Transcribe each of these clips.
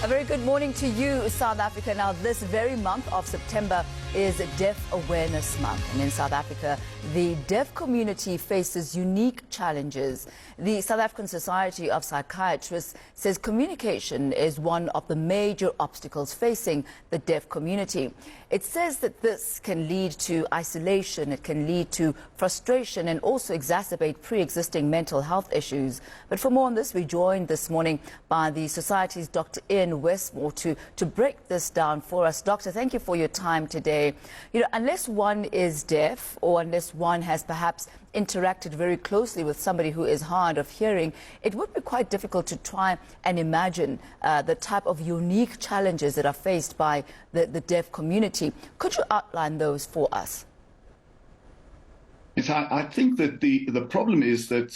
A very good morning to you, South Africa. Now, this very month of September is Deaf Awareness Month. And in South Africa, the deaf community faces unique challenges. The South African Society of Psychiatrists says communication is one of the major obstacles facing the deaf community. It says that this can lead to isolation, it can lead to frustration and also exacerbate pre-existing mental health issues. But for more on this, we're joined this morning by the Society's Dr. Ian Westmore to break this down for us. Doctor, thank you for your time today. You know, unless one is deaf or unless one has perhaps interacted very closely with somebody who is hard of hearing, it would be quite difficult to try and imagine the type of unique challenges that are faced by the deaf community. Could you outline those for us? Yes, I think that the problem is that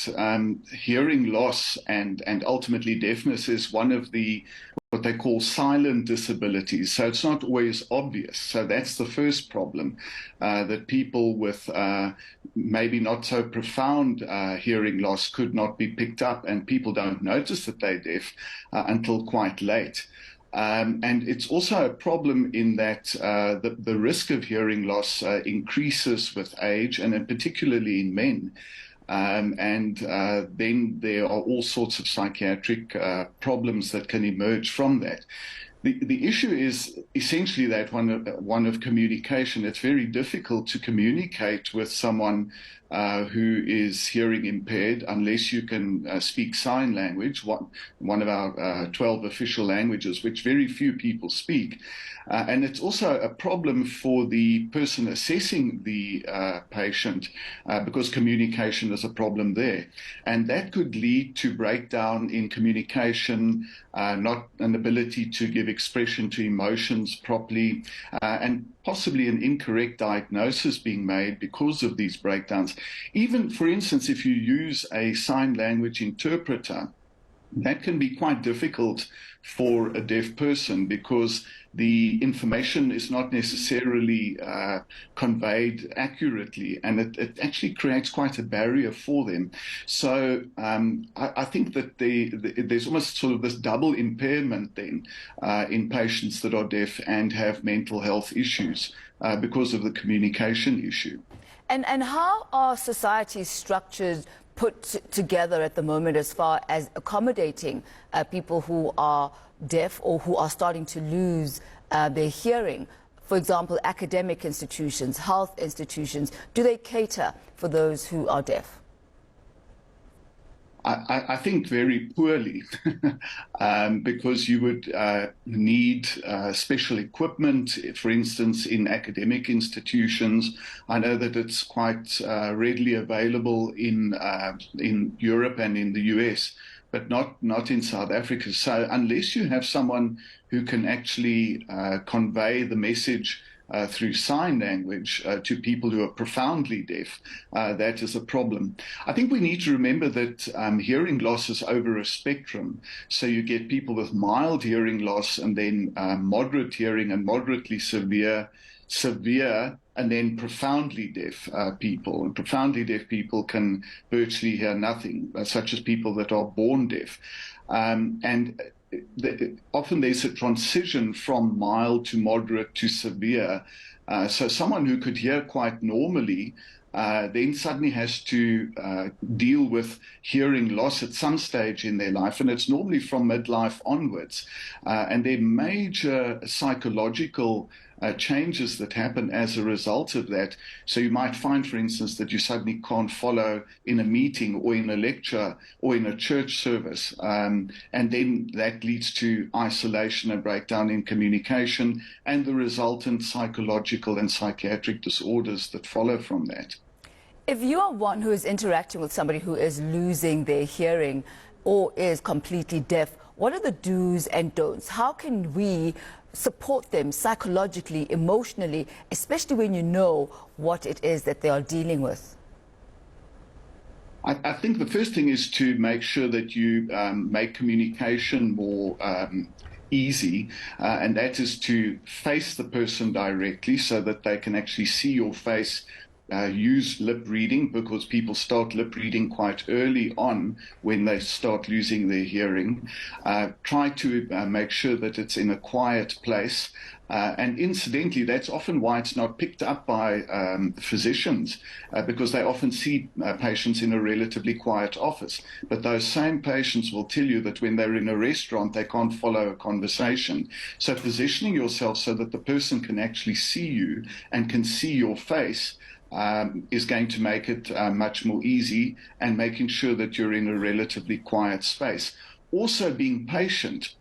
hearing loss and ultimately deafness is one of the what they call silent disabilities. So it's not always obvious. So that's the first problem, that people with maybe not so profound hearing loss could not be picked up, and people don't notice that they're deaf until quite late. And it's also a problem in that the risk of hearing loss increases with age, and particularly in men. Then there are all sorts of psychiatric problems that can emerge from that. The issue is essentially that one of communication. It's very difficult to communicate with someone who is hearing impaired unless you can speak sign language, one of our 12 official languages, which very few people speak. And it's also a problem for the person assessing the patient because communication is a problem there. And that could lead to breakdown in communication, not an ability to give expression to emotions properly, and possibly an incorrect diagnosis being made because of these breakdowns. Even, for instance, if you use a sign language interpreter, that can be quite difficult for a deaf person because the information is not necessarily conveyed accurately, and it actually creates quite a barrier for them. So I think that there's almost sort of this double impairment then in patients that are deaf and have mental health issues because of the communication issue. And how are societies structured, put together at the moment as far as accommodating people who are deaf or who are starting to lose their hearing? For example, academic institutions, health institutions, do they cater for those who are deaf? I think very poorly, because you would need special equipment, for instance, in academic institutions. I know that it's quite readily available in Europe and in the US, but not in South Africa. So unless you have someone who can actually convey the message through sign language to people who are profoundly deaf, that is a problem. I think we need to remember that hearing loss is over a spectrum. So you get people with mild hearing loss, and then moderate hearing and moderately severe, and then profoundly deaf people. And profoundly deaf people can virtually hear nothing, such as people that are born deaf. Often there's a transition from mild to moderate to severe. So someone who could hear quite normally then suddenly has to deal with hearing loss at some stage in their life, and it's normally from midlife onwards. And there are major psychological changes that happen as a result of that. So you might find, for instance, that you suddenly can't follow in a meeting or in a lecture or in a church service. And then that leads to isolation and breakdown in communication and the resultant psychological and psychiatric disorders that follow from that. If you are one who is interacting with somebody who is losing their hearing or is completely deaf, what are the do's and don'ts? How can we support them psychologically, emotionally, especially when you know what it is that they are dealing with? I think the first thing is to make sure that you make communication more easy, and that is to face the person directly so that they can actually see your face use lip reading, because people start lip reading quite early on when they start losing their hearing. Try to make sure that it's in a quiet place. And incidentally, that's often why it's not picked up by physicians, because they often see patients in a relatively quiet office. But those same patients will tell you that when they're in a restaurant, they can't follow a conversation. So positioning yourself so that the person can actually see you and can see your face is going to make it much more easy, and making sure that you're in a relatively quiet space. Also being patient.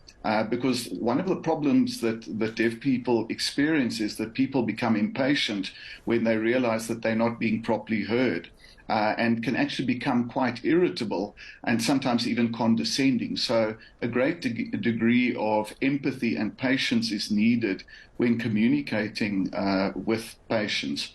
Because one of the problems that deaf people experience is that people become impatient when they realize that they're not being properly heard, and can actually become quite irritable and sometimes even condescending. So a great degree of empathy and patience is needed when communicating with patients.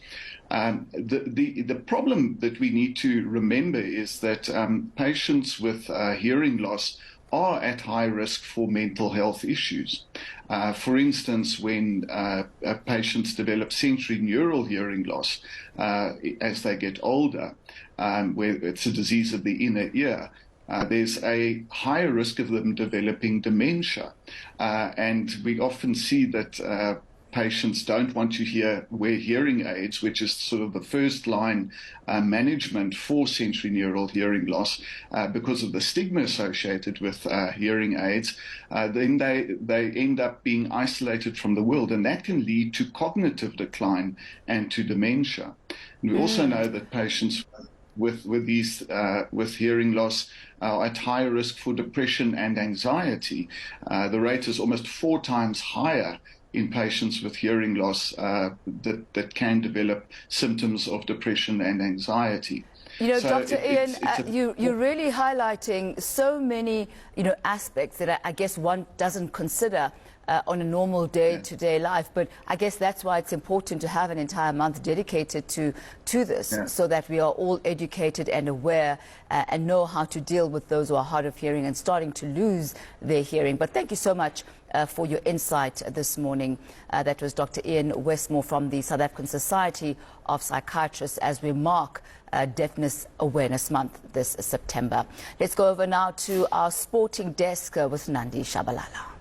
The problem that we need to remember is that patients with hearing loss are at high risk for mental health issues. For instance, when patients develop sensorineural hearing loss as they get older, where it's a disease of the inner ear, there's a higher risk of them developing dementia. And we often see that patients don't want to wear hearing aids, which is sort of the first line management for sensorineural hearing loss, because of the stigma associated with hearing aids. Then they end up being isolated from the world, and that can lead to cognitive decline and to dementia. And we also know that patients with hearing loss are at higher risk for depression and anxiety. The rate is almost 4 times higher in patients with hearing loss that can develop symptoms of depression and anxiety. You know, So Dr. Ian, you're really highlighting so many, aspects that I guess one doesn't consider on a normal day-to-day life. But I guess that's why it's important to have an entire month dedicated to this, so that we are all educated and aware and know how to deal with those who are hard of hearing and starting to lose their hearing. But thank you so much for your insight this morning. That was Dr. Ian Westmore from the South African Society of Psychiatrists as we mark Deafness Awareness Month this September. Let's go over now to our sporting desk with Nandi Shabalala.